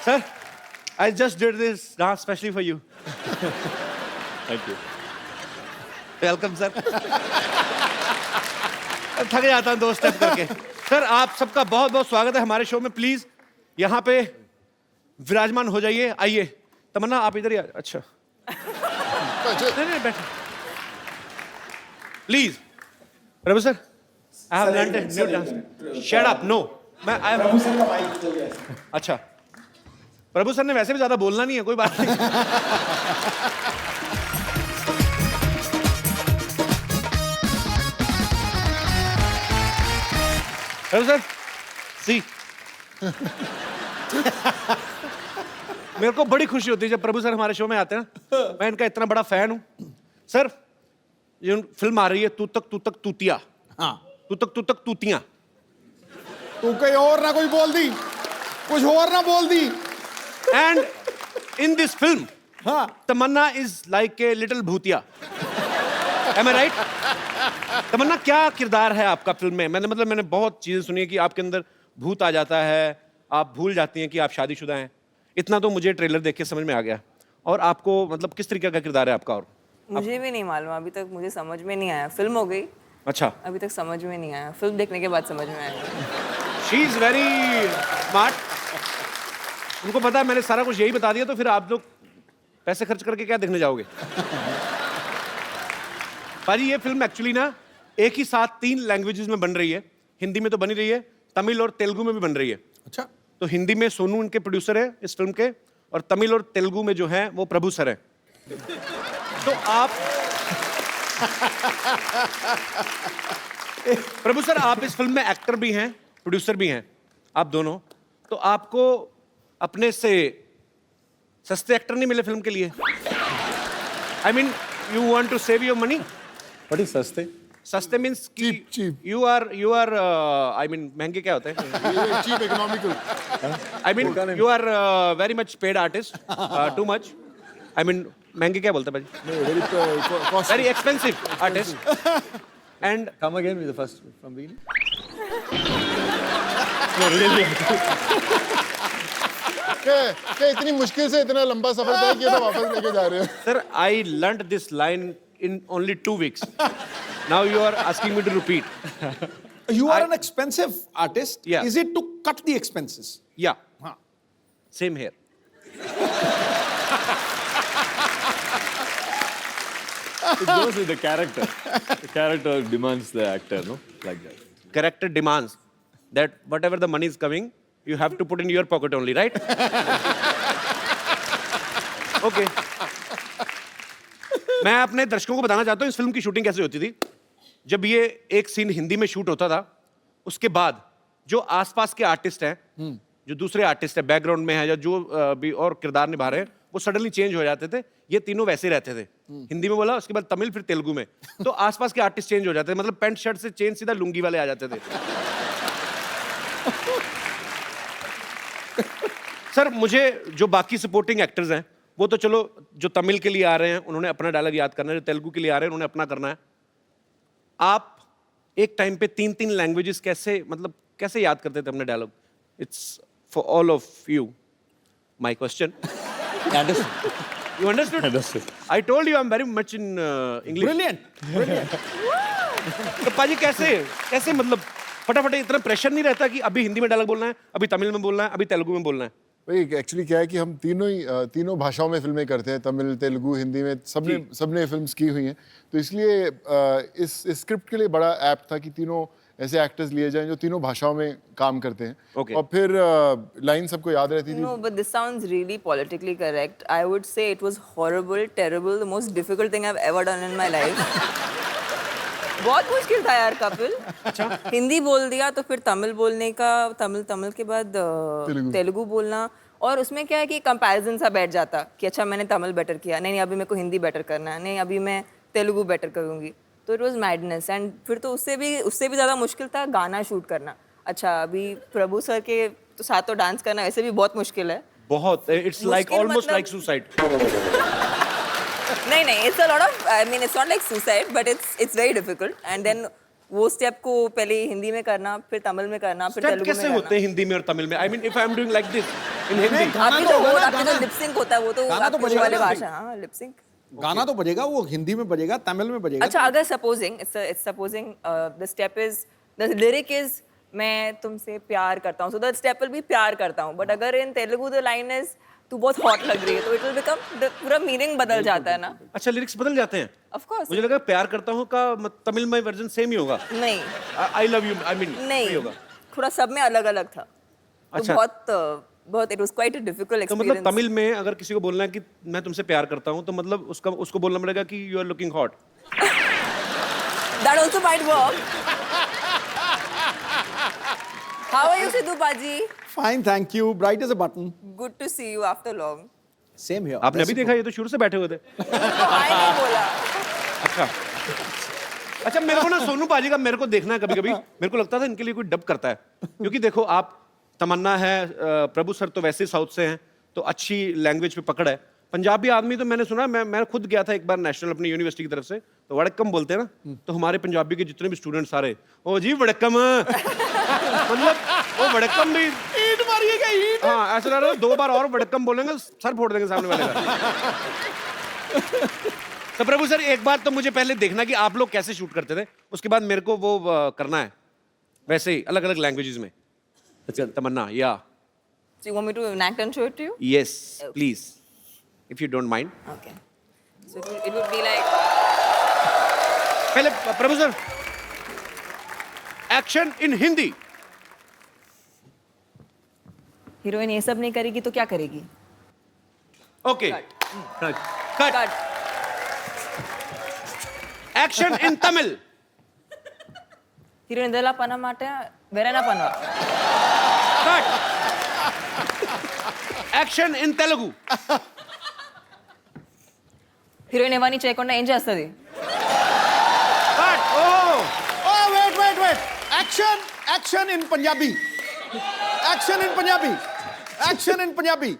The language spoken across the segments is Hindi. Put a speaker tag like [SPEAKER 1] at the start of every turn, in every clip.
[SPEAKER 1] Sir, I just did this dance specially for you.
[SPEAKER 2] Thank you.
[SPEAKER 1] Welcome sir. थक जाता हूँ 2 स्टेप करके। सर आप सबका बहुत बहुत स्वागत है हमारे शो में। प्लीज यहाँ पे विराजमान हो जाइए। आइए तमन्ना आप इधर ही अच्छा नहीं बैठो please. Prabhu sir I have learned a new dance. Shut up no मैं प्रभु सर का माइक खो गया। अच्छा प्रभु सर ने वैसे भी ज्यादा बोलना नहीं है, कोई बात नहीं। प्रभु सर सी मेरे को बड़ी खुशी होती है जब प्रभु सर हमारे शो में आते हैं। मैं इनका इतना बड़ा फैन हूं। सर ये फिल्म आ रही है तू तक तूतिया।
[SPEAKER 3] हाँ
[SPEAKER 1] तू तक तूतियां।
[SPEAKER 3] तू कहीं और ना कोई बोल दी, कुछ और ना बोल दी।
[SPEAKER 1] एंड इन दिस फिल्म
[SPEAKER 3] हाँ
[SPEAKER 1] तमन्ना इज लाइक ए लिटिल भूतिया। Am I right? तमन्ना क्या किरदार है आपका फिल्म में? मैंने बहुत चीजें सुनी है कि आपके अंदर भूत आ जाता है, आप भूल जाती हैं कि आप शादीशुदा हैं। इतना तो मुझे ट्रेलर देख के समझ में आ गया। और आपको मतलब किस तरीके का किरदार है आपका? और
[SPEAKER 4] मुझे भी नहीं मालूम, अभी तक मुझे समझ में नहीं आया। फिल्म हो गई,
[SPEAKER 1] अच्छा
[SPEAKER 4] अभी तक समझ में नहीं आया। फिल्म देखने के बाद समझ में आया।
[SPEAKER 1] She is very smart. उनको पता है मैंने सारा कुछ यही बता दिया, तो फिर आप लोग पैसे खर्च करके क्या देखने जाओगे? पाजी ये फिल्म एक्चुअली ना एक ही साथ 3 लैंग्वेजेस में बन रही है। हिंदी में तो बनी रही है, तमिल और तेलुगु में भी बन रही है।
[SPEAKER 3] अच्छा
[SPEAKER 1] तो हिंदी में सोनू इनके प्रोड्यूसर है इस फिल्म के, और तमिल और तेलुगु में जो है वो प्रभु सर है। तो आप प्रभु सर आप इस फिल्म में एक्टर भी हैं, प्रोड्यूसर भी हैं, आप दोनों। तो आपको अपने से सस्ते एक्टर नहीं मिले फिल्म के लिए? I mean you want to save your money.
[SPEAKER 2] What is सस्ते?
[SPEAKER 1] सस्ते means
[SPEAKER 3] Cheap.
[SPEAKER 1] You are I mean महंगे क्या होते हैं?
[SPEAKER 3] Cheap economical.
[SPEAKER 1] I mean, you are very much paid artist, too much. I mean, महंगे क्या बोलते हैं भाई? Very expensive artist. And
[SPEAKER 2] Come again with the first from beginning. No, really.
[SPEAKER 3] क्या इतनी मुश्किल से इतना लंबा सफर तय किया तो वापस लेके जा रहे हो?
[SPEAKER 1] sir, I learnt this line in only 2 weeks. Now you are asking me to repeat.
[SPEAKER 3] You are an expensive artist.
[SPEAKER 1] Yeah.
[SPEAKER 3] Is it to cut the expenses?
[SPEAKER 1] Yeah,
[SPEAKER 3] हाँ.
[SPEAKER 1] same here.
[SPEAKER 2] It goes with the character. The character demands the actor, no? Like that.
[SPEAKER 1] Character demands that whatever the money is coming, you have to put in your pocket only, right? Okay. मैं अपने दर्शकों को बताना चाहता हूँ इस फिल्म की शूटिंग कैसे होती थी। जब ये एक सीन हिंदी में शूट होता था, उसके बाद जो आसपास के आर्टिस्ट हैं, जो दूसरे आर्टिस्ट हैं बैकग्राउंड में है या जो भी और किरदार निभा रहे हैं, वो सडनली चेंज हो जाते थे। ये तीनों वैसे रहते थे। हिंदी में बोला, उसके बाद तमिल, फिर तेलुगु में। तो आसपास के आर्टिस्ट चेंज हो जाते थे, मतलब पैंट शर्ट से चेंज सीधा लुंगी वाले आ जाते थे। सर मुझे जो बाकी सपोर्टिंग एक्टर्स हैं वो तो चलो, जो तमिल के लिए आ रहे हैं उन्होंने अपना डायलॉग याद करना है, जो तेलुगु के लिए आ रहे हैं उन्होंने अपना करना है। आप एक टाइम पे 3 लैंग्वेजेस कैसे याद करते थे अपने dialogue? It's for all of you my question. You understood?
[SPEAKER 2] Understood.
[SPEAKER 1] I told you I'm very much in English.
[SPEAKER 3] Brilliant.
[SPEAKER 1] तो पाजी कैसे मतलब फटाफट इतना प्रेशर नहीं रहता कि अभी हिंदी में डायलॉग बोलना है, अभी तमिल में बोलना है, अभी तेलुगु में बोलना है?
[SPEAKER 5] भाई एक्चुअली क्या है कि हम तीनों भाषाओं में फिल्में करते हैं, तमिल, तेलुगु, हिंदी में सबने फिल्म्स की हुई हैं। तो इसलिए इस स्क्रिप्ट के लिए बड़ा ऐप था कि तीनों ऐसे एक्टर्स लिए जाएं जो तीनों भाषाओं में काम करते हैं।
[SPEAKER 1] Okay.
[SPEAKER 5] और फिर लाइन सबको याद रहती थी।
[SPEAKER 4] No, but this sounds really politically correct. I would say it was horrible, terrible, the most difficult thing I've ever done in my life. बहुत मुश्किल था यार कपिल। अच्छा हिंदी बोल दिया तो फिर तमिल बोलने का, तमिल के बाद तेलुगु बोलना, और उसमें क्या है कि कंपैरिजन सा बैठ जाता कि अच्छा मैंने तमिल बेटर किया, नहीं अभी मेरे को हिंदी बेटर करना है, नहीं अभी मैं तेलुगु बेटर करूँगी। तो इट वाज मैडनेस। एंड फिर तो उससे भी ज़्यादा मुश्किल था गाना शूट करना। अच्छा अभी प्रभु सर के तो साथ तो डांस करना वैसे भी बहुत मुश्किल है।
[SPEAKER 1] बहुत, it's like almost like suicide.
[SPEAKER 4] नहीं, it's a lot of, I mean, it's not like suicide, but it's very difficult. And then वो स्टेप को पहले हिंदी में करना, फिर तमिल में करना, फिर
[SPEAKER 1] स्टेप
[SPEAKER 4] तेलुगु में
[SPEAKER 1] कैसे
[SPEAKER 4] करना।
[SPEAKER 1] होते हैं हिंदी में और तमिल में? I mean if I am doing like this in Hindi,
[SPEAKER 4] आपकी
[SPEAKER 3] तो
[SPEAKER 4] जो
[SPEAKER 3] होगा ना,
[SPEAKER 4] आपकी जो
[SPEAKER 3] गाना-
[SPEAKER 4] लिपसिंक होता है वो तो
[SPEAKER 3] गाना तो
[SPEAKER 4] आपकी
[SPEAKER 3] बजेगा
[SPEAKER 4] वाले
[SPEAKER 3] ना।
[SPEAKER 4] भाषा, हाँ लिपसिंक।
[SPEAKER 3] गाना तो बजेगा, वो हिंदी में बजेगा, तमिल में बजेगा।
[SPEAKER 4] अच्छा, अगर supposing it's supposing the step is the lyric is मैं तुमसे प्यार करता हूँ, so the step will be प्यार करता हूँ, बट अगर इन तेलुगु द लाइन इज तू बहुत हॉट लग रही है, तो इट विल बिकम पूरा मीनिंग बदल जाता है ना।
[SPEAKER 1] अच्छा लिरिक्स बदल जाते हैं।
[SPEAKER 4] ऑफ कोर्स
[SPEAKER 1] मुझे लगा प्यार करता हूँ का तमिल में वर्जन सेम ही होगा,
[SPEAKER 4] नहीं
[SPEAKER 1] I love you, I mean
[SPEAKER 4] नहीं
[SPEAKER 1] होगा।
[SPEAKER 4] थोड़ा सब में अलग अलग था। तो
[SPEAKER 1] अच्छा।
[SPEAKER 4] बहुत it was quite a difficult
[SPEAKER 1] तो मतलब
[SPEAKER 4] एक्सपीरियंस।
[SPEAKER 1] तमिल में अगर किसी को बोलना है कि मैं तुमसे प्यार करता हूँ, तो मतलब उसको बोलना पड़ेगा कि you are looking hot.
[SPEAKER 4] That also might work. How are you Sidhu paaji?
[SPEAKER 3] Fine, thank you, bright as a button.
[SPEAKER 4] Good to see you after long.
[SPEAKER 3] Same here.
[SPEAKER 1] आपने अभी देखा, ये तो शुरू से बैठे हुए थे।
[SPEAKER 4] हाय नहीं बोला।
[SPEAKER 1] अच्छा अच्छा, मेरे को ना सोनू पाजी का मेरे को देखना है कभी कभी। मेरे को लगता था इनके लिए कोई डब करता है, क्योंकि देखो आप, तमन्ना है, प्रभु सर तो वैसे साउथ से हैं, तो अच्छी लैंग्वेज पे पकड़ है। पंजाबी आदमी तो मैंने सुना, मैं खुद गया था एक बार नेशनल अपनी यूनिवर्सिटी की तरफ से, तो वड़क्कम बोलते हैं ना, तो हमारे पंजाबी के जितने भी स्टूडेंट सारे, ओ जी वड़क्कम, मतलब वो वड़क्कम भी
[SPEAKER 3] ईंट मारिएगा, ईंट।
[SPEAKER 1] हाँ ऐसा लग रहा है 2 बार और वड़क्कम बोलेंगे सर फोड़ देंगे सामने वाले का। तो प्रभु सर एक बार तो मुझे पहले देखना कि आप लोग कैसे शूट करते थे, उसके बाद मेरे को वो करना है वैसे ही अलग अलग लैंग्वेजेस में। अच्छा तमन्ना, या
[SPEAKER 4] So you want me to enact and show it to you?
[SPEAKER 1] Yes please if you don't mind.
[SPEAKER 4] Okay. So it would be like
[SPEAKER 1] पहले Prabhu sir action in Hindi.
[SPEAKER 4] Heroine ये सब नहीं करेगी तो क्या करेगी?
[SPEAKER 1] Okay cut
[SPEAKER 4] Cut.
[SPEAKER 1] Action in Tamil.
[SPEAKER 4] Hero indela pana mate verena pana.
[SPEAKER 1] Cut action in Telugu.
[SPEAKER 4] Heroine ఎవరిని చేయకుండా ఏం చేస్తుంది?
[SPEAKER 1] Cut oh
[SPEAKER 3] Oh, wait. Action in Punjabi. Action in Punjabi.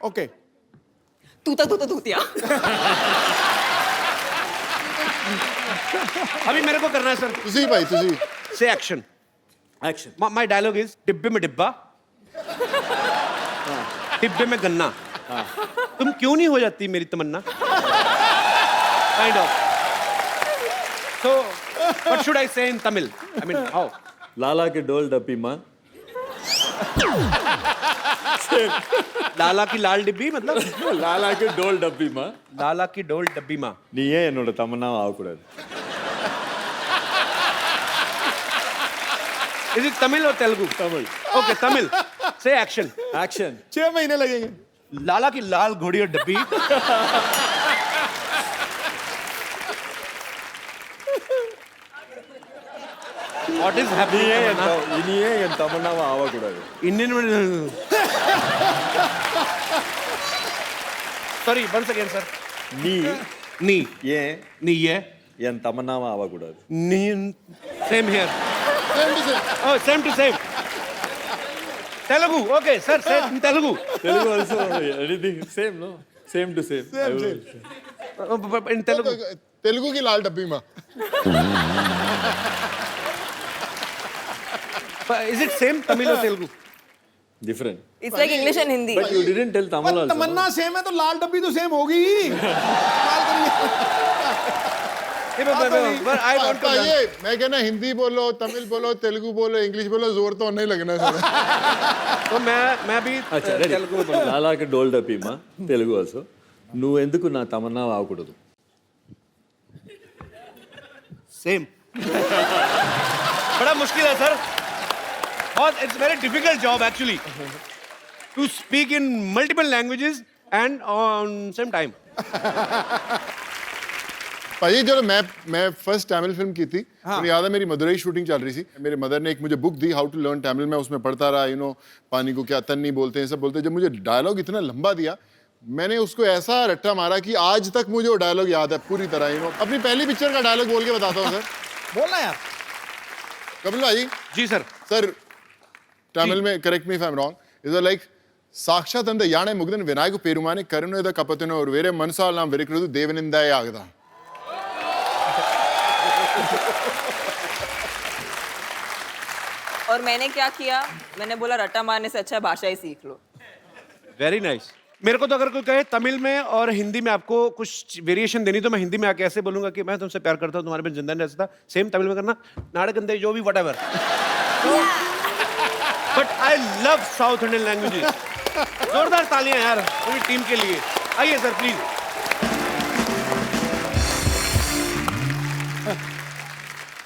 [SPEAKER 3] Okay.
[SPEAKER 4] तूतिया।
[SPEAKER 1] अभी मेरे को करना है सर।
[SPEAKER 5] तुझी भाई तुझी।
[SPEAKER 1] Say action.
[SPEAKER 2] Action.
[SPEAKER 1] My dialogue is डिब्बे में डिब्बा, डिब्बे में गन्ना, तुम क्यों नहीं हो जाती मेरी तमन्ना, kind of. So what should I say in Tamil? I mean how?
[SPEAKER 2] लाला के डोल डब्बी माँ,
[SPEAKER 1] लाला की लाल डिब्बी मतलब
[SPEAKER 2] लाला के डोल डब्बी माँ,
[SPEAKER 1] लाला की डोल डब्बी माँ।
[SPEAKER 2] நீயே என்னோட தமன்னாவை ஆகக்கூடாது.
[SPEAKER 1] इज इट तमिल और तेलुगु?
[SPEAKER 2] तमिल.
[SPEAKER 1] ओके तमिल। से एक्शन।
[SPEAKER 2] Action.
[SPEAKER 3] 6 महीने लगेंगे।
[SPEAKER 1] लाला की लाल घोड़ी और डब्बी, व्हाट इज हैपनिंग?
[SPEAKER 2] இனியே என் தமன்னாவை ஆகக்கூடாது.
[SPEAKER 1] Indian sorry once again sir.
[SPEAKER 2] நீ
[SPEAKER 1] नी
[SPEAKER 2] ஏன்
[SPEAKER 1] नी ये
[SPEAKER 2] என் தமன்னாவை ஆகக்கூடாது.
[SPEAKER 1] नी same here.
[SPEAKER 5] Same to same.
[SPEAKER 1] Oh, same to same. Telugu. Okay, sir, say Telugu.
[SPEAKER 2] Telugu also anything same, no? Same to same.
[SPEAKER 1] In Telugu.
[SPEAKER 5] Telugu की लाल डब्बी माँ।
[SPEAKER 1] Is it same Tamil or Telugu?
[SPEAKER 2] Different.
[SPEAKER 4] It's like English and Hindi.
[SPEAKER 2] But you didn't tell Tamil also.
[SPEAKER 3] Tamannaah same है तो लाल डब्बी तो सेम होगी ही।
[SPEAKER 1] But I want to learn.
[SPEAKER 5] ये मैं कहना हिंदी बोलो, तमिल बोलो, तेलुगु बोलो, इंग्लिश बोलो, जोर तो नहीं लगना सर।
[SPEAKER 1] तो मैं भी
[SPEAKER 2] अच्छा ready.
[SPEAKER 1] तेलुगु में बोलूँ।
[SPEAKER 2] లాలా के डोल डब्बी माँ, తెలుగు also. నువ్వు ఎందుకు నా తమన్నాவை ఆగకూడదు?
[SPEAKER 1] Same. बड़ा मुश्किल है सर। और it's very difficult job actually to speak in multiple languages and on same time.
[SPEAKER 5] भाई जो मैं फर्स्ट तमिल फिल्म की थी, मुझे याद है मेरी मदुरई शूटिंग चल रही थी। मेरे मदर ने एक मुझे बुक दी, हाउ टू लर्न तमिल। मैं उसमें पढ़ता रहा, यू नो पानी को क्या तन्नी बोलते हैं, सब बोलते हैं। जब मुझे डायलॉग इतना लंबा दिया, मैंने उसको ऐसा रट्टा मारा कि आज तक मुझे वो डायलॉग याद है पूरी तरह। यू नो अपनी पहली पिक्चर का डायलॉग बोल के बताता हूँ सर।
[SPEAKER 3] बोलना यार।
[SPEAKER 5] कपिल भाई
[SPEAKER 1] जी सर।
[SPEAKER 5] सर तमिल में correct me if I am wrong, is like साक्षात अंद याने मुग्धन विनायक पेरुमाने करुणेद कपतिनो और वेरे मनसाल नाम वेरिकृतु देवनिंदाय आगदा।
[SPEAKER 4] और मैंने क्या किया, मैंने बोला रट्टा मारने से अच्छा भाषा ही सीख लो।
[SPEAKER 1] Very nice. मेरे को तो अगर कोई कहे तमिल में और हिंदी में आपको कुछ वेरिएशन देनी, तो मैं हिंदी में आके ऐसे बोलूंगा कि मैं तुमसे प्यार करता हूँ, तुम्हारे बिन जिंदा नहीं रह सकता। सेम तमिल में करना, नाड़कंदे जो भी what ever. But I love south Indian languages. जोरदार तालियां यार पूरी टीम के लिए। आइए सर प्लीज।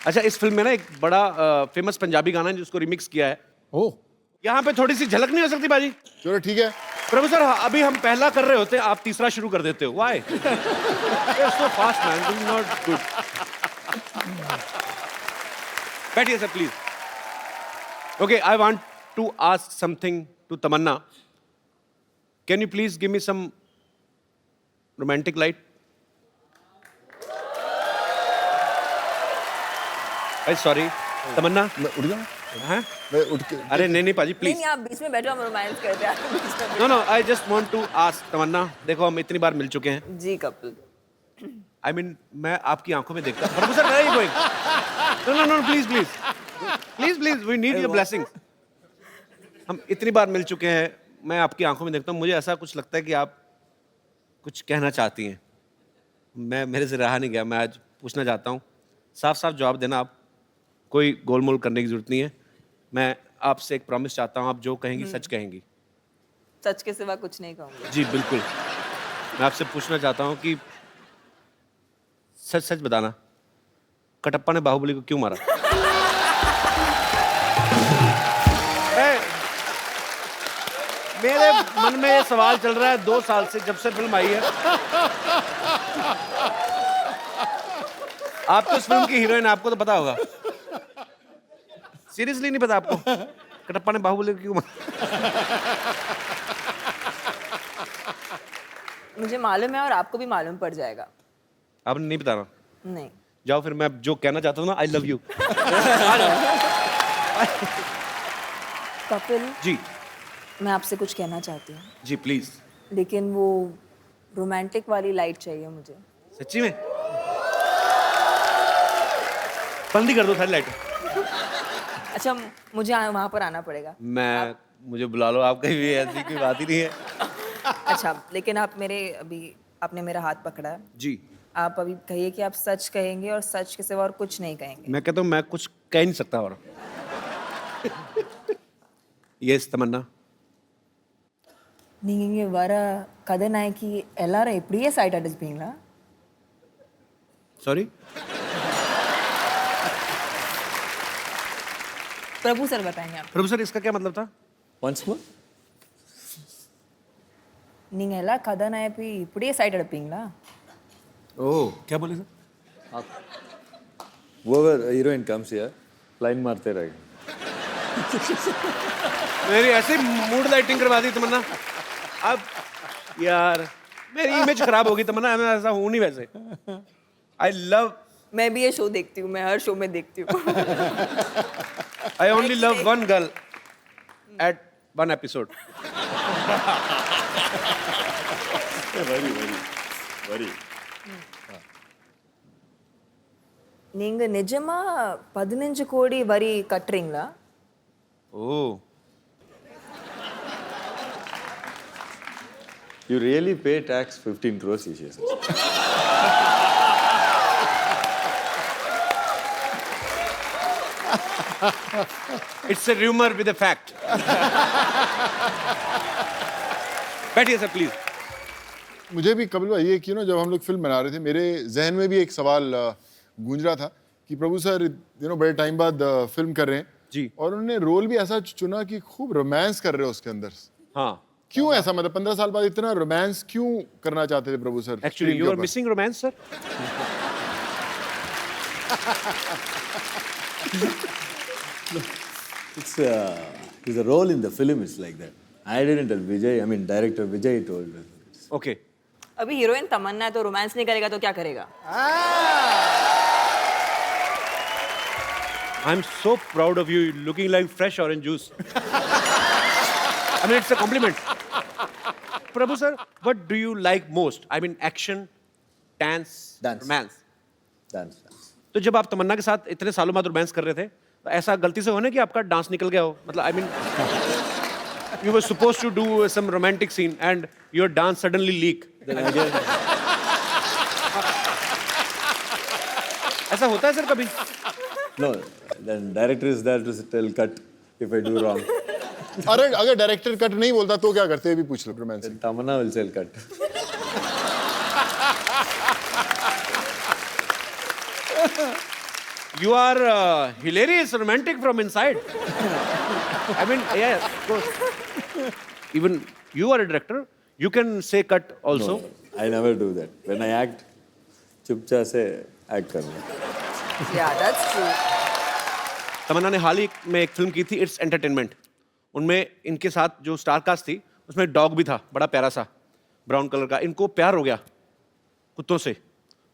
[SPEAKER 1] अच्छा, इस फिल्म में ना एक बड़ा फेमस पंजाबी गाना है जिसको रिमिक्स किया है।
[SPEAKER 3] ओह,
[SPEAKER 1] यहाँ पे थोड़ी सी झलक नहीं हो सकती बाजी?
[SPEAKER 5] चलो ठीक है।
[SPEAKER 1] प्रभु सर, अभी हम पहला कर रहे होते हैं, आप तीसरा शुरू कर देते हो। Why? So fast man, this is not good. बैठिए sir please. Okay, I want to ask something to Tamannaah. Can you please give me some romantic light? Sorry Tamannaah.
[SPEAKER 5] मैं उठ जाऊं?
[SPEAKER 1] हैं?
[SPEAKER 5] मैं उठ के
[SPEAKER 1] अरे नहीं पाजी प्लीज।
[SPEAKER 4] नहीं, आप बीच में बैठो, हम रोमांस करते हैं, आप बीच में
[SPEAKER 1] no no, I just want to ask Tamannaah, देखो हम इतनी बार मिल चुके हैं।
[SPEAKER 4] जी कपिल।
[SPEAKER 1] I mean, मैं आपकी आंखों में देखता हूँ। प्रभु sir, where are you going? No, please, we need your blessings. हम इतनी बार मिल चुके हैं, मैं आपकी आंखों में देखता हूँ, मुझे ऐसा कुछ लगता है कि आप कुछ कहना चाहती हैं। मेरे से रहा नहीं गया, मैं आज पूछना चाहता हूँ। साफ साफ जवाब देना आप, कोई गोलमोल करने की जरूरत नहीं है। मैं आपसे एक प्रॉमिस चाहता हूँ, आप जो कहेंगी सच कहेंगी।
[SPEAKER 4] सच के सिवा कुछ नहीं कहूंगी।
[SPEAKER 1] जी बिल्कुल। मैं आपसे पूछना चाहता हूँ कि सच सच बताना, कटप्पा ने बाहुबली को क्यों मारा? मेरे मन में ये सवाल चल रहा है 2 साल से, जब से फिल्म आई है। आप तो इस फिल्म की हीरोइन, आपको तो पता होगा। सीरियसली नहीं पता आपको कटप्पा ने बाहुबली को क्यों मारा?
[SPEAKER 4] मुझे मालूम है और आपको भी मालूम पड़ जाएगा।
[SPEAKER 1] आपने नहीं बताना?
[SPEAKER 4] नहीं।
[SPEAKER 1] जाओ फिर, मैं जो कहना चाहता हूँ ना, I love you.
[SPEAKER 4] Kapil
[SPEAKER 1] ji
[SPEAKER 4] मैं आपसे कुछ कहना चाहती हूँ,
[SPEAKER 1] जी प्लीज।
[SPEAKER 4] लेकिन वो रोमांटिक वाली लाइट चाहिए मुझे।
[SPEAKER 1] सच्ची में? बंदी कर दो सारी लाइट।
[SPEAKER 4] अच्छा, मुझे वहाँ पर आना पड़ेगा।
[SPEAKER 1] मुझे बुला लो, आप कहीं भी, ऐसी कोई बात ही नहीं है।
[SPEAKER 4] अच्छा, लेकिन आपने मेरा हाथ पकड़ा है।
[SPEAKER 1] जी।
[SPEAKER 4] आप अभी कहिए कि आप सच कहेंगे और सच के सिवा और कुछ नहीं कहेंगे।
[SPEAKER 1] मैं कहता हूँ मैं कुछ कह नहीं सकता और। यस तमन्ना।
[SPEAKER 4] நீங்க வர கதாநாயகி எல்லாரும் இப்படியே சைட் அடிச்சுப்பீங்களா?
[SPEAKER 1] सॉरी?
[SPEAKER 4] प्रभु सर बताएंगे आप।
[SPEAKER 1] प्रभु सर, इसका क्या मतलब था?
[SPEAKER 2] Once more?
[SPEAKER 4] நீங்க எல்லா கதாநாயகி இப்படியே சைட் அடிப்பீங்களா?
[SPEAKER 1] ओह, क्या बोले sir?
[SPEAKER 2] Whoever heroine comes here, line मारते रहेंगे।
[SPEAKER 1] मेरी ऐसे मूड लाइटिंग करवा दी तमन्ना। अब यार मेरी इमेज खराब होगी तमन्ना, मैं ऐसा हूँ नहीं वैसे। आई लव,
[SPEAKER 4] मैं भी ये शो देखती हूँ, मैं हर शो में देखती हूँ।
[SPEAKER 1] I only love one girl at one episode.
[SPEAKER 2] Very.
[SPEAKER 4] நீங்க நிஜமா 15 கோடி வரி கட்டுறீங்களா?
[SPEAKER 1] Oh,
[SPEAKER 2] You really pay tax 15 crores each year.
[SPEAKER 1] It's a rumour with a fact. बैठिए सर प्लीज।
[SPEAKER 5] मुझे भी कपिल भाई ये कि ना, जब हम लोग फिल्म बना रहे थे, मेरे जहन में भी एक सवाल गूंज रहा था कि प्रभु सर बड़े टाइम बाद फिल्म कर रहे हैं
[SPEAKER 1] जी।
[SPEAKER 5] और उन्होंने रोल भी ऐसा चुना कि खूब रोमांस कर रहे हो उसके अंदर।
[SPEAKER 1] हाँ,
[SPEAKER 5] क्यों ऐसा, मतलब 15 साल बाद इतना रोमांस क्यों करना चाहते थे प्रभु सर?
[SPEAKER 1] एक्चुअली
[SPEAKER 5] screen के
[SPEAKER 1] यू आर
[SPEAKER 5] ऊपर?
[SPEAKER 1] Missing romance sir.
[SPEAKER 6] It's a role in the film is like that. I didn't tell Vijay, I mean director Vijay told us.
[SPEAKER 1] Okay.
[SPEAKER 4] अभी हीरोइन तमन्ना है तो रोमांस नहीं करेगा तो क्या करेगा?
[SPEAKER 1] I'm so proud of you, looking like fresh orange juice. I mean, it's a compliment. Prabhu sir, what do you like most? I mean, action, dance,
[SPEAKER 6] Dance.
[SPEAKER 1] romance.
[SPEAKER 6] Dance.
[SPEAKER 1] तो जब आप तमन्ना के साथ इतने सालों बाद रोमांस कर रहे थे, तो ऐसा गलती से होना कि आपका डांस निकल गया हो, मतलब I mean you were supposed to do some romantic scene and your dance suddenly leak.
[SPEAKER 6] Then again,
[SPEAKER 1] ऐसा होता है सर कभी?
[SPEAKER 6] no, then director is there to tell cut if I do wrong.
[SPEAKER 5] अरे अगर डायरेक्टर कट नहीं बोलता तो क्या करते हैं, भी पूछ लो रोमांस से।
[SPEAKER 6] Then Tamanna will tell cut.
[SPEAKER 1] You are hilarious, romantic from inside. I mean, yeah, of course. Even you are a director. You can say cut also.
[SPEAKER 6] No, I never do that. When I act, चुपचाप से act करना।
[SPEAKER 4] Yeah, that's true.
[SPEAKER 1] तमन्ना ने हाल ही में एक फिल्म की थी इट्स एंटरटेनमेंट। उनमें इनके साथ जो स्टार कास्ट थी उसमें एक डॉग भी था, बड़ा प्यारा सा ब्राउन कलर का। इनको प्यार हो गया कुत्तों से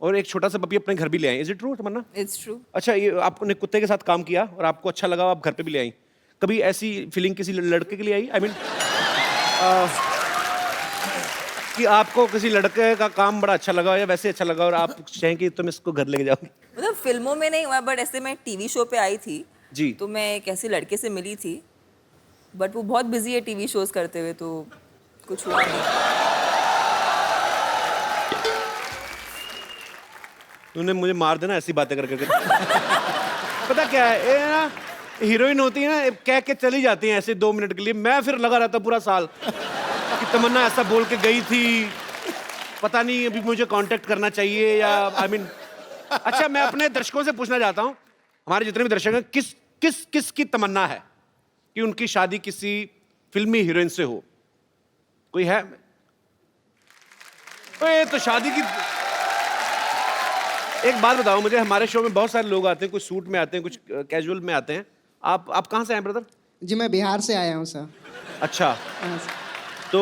[SPEAKER 1] और एक छोटा सा पपी अपने घर भी ले आई। Is it true Tamannaah?
[SPEAKER 4] It's true.
[SPEAKER 1] अच्छा, ये आपने कुत्ते के साथ काम किया और आपको अच्छा लगा, आप घर पे भी ले आई। कभी ऐसी फीलिंग किसी लड़के के लिए आई? आई मीन कि आपको किसी लड़के का काम बड़ा अच्छा लगा या वैसे अच्छा लगा और आप चाहें कि तुम इसको घर लेके जाओ?
[SPEAKER 4] मतलब फिल्मों में नहीं हुआ, बट ऐसे मैं टीवी शो पे आई थी
[SPEAKER 1] जी।
[SPEAKER 4] तो मैं एक ऐसे लड़के से मिली थी, बट वो बहुत बिजी है टीवी शोज करते हुए, तो कुछ हुआ नहीं।
[SPEAKER 1] तूने मुझे मार देना ऐसी बातें कर करके। पता क्या है, ये ना हीरोइन होती है ना, कह के चली जाती हैं ऐसे 2 मिनट के लिए। मैं फिर लगा रहता पूरा साल कि तमन्ना ऐसा बोल के गई थी, पता नहीं अभी मुझे कांटेक्ट करना चाहिए या आई मीन। अच्छा, मैं अपने दर्शकों से पूछना चाहता हूँ, हमारे जितने भी दर्शक हैं, किस की तमन्ना है कि उनकी शादी किसी फिल्मी हीरोइन से हो? कोई है? ओए, तो शादी की एक बात बताओ मुझे, हमारे शो में बहुत सारे लोग आते हैं, कुछ सूट में आते हैं, कुछ कैजुअल में आते हैं। आप कहाँ से आए ब्रदर?
[SPEAKER 7] जी मैं बिहार से आया हूँ सर।
[SPEAKER 1] अच्छा,
[SPEAKER 7] हाँ, सर।
[SPEAKER 1] तो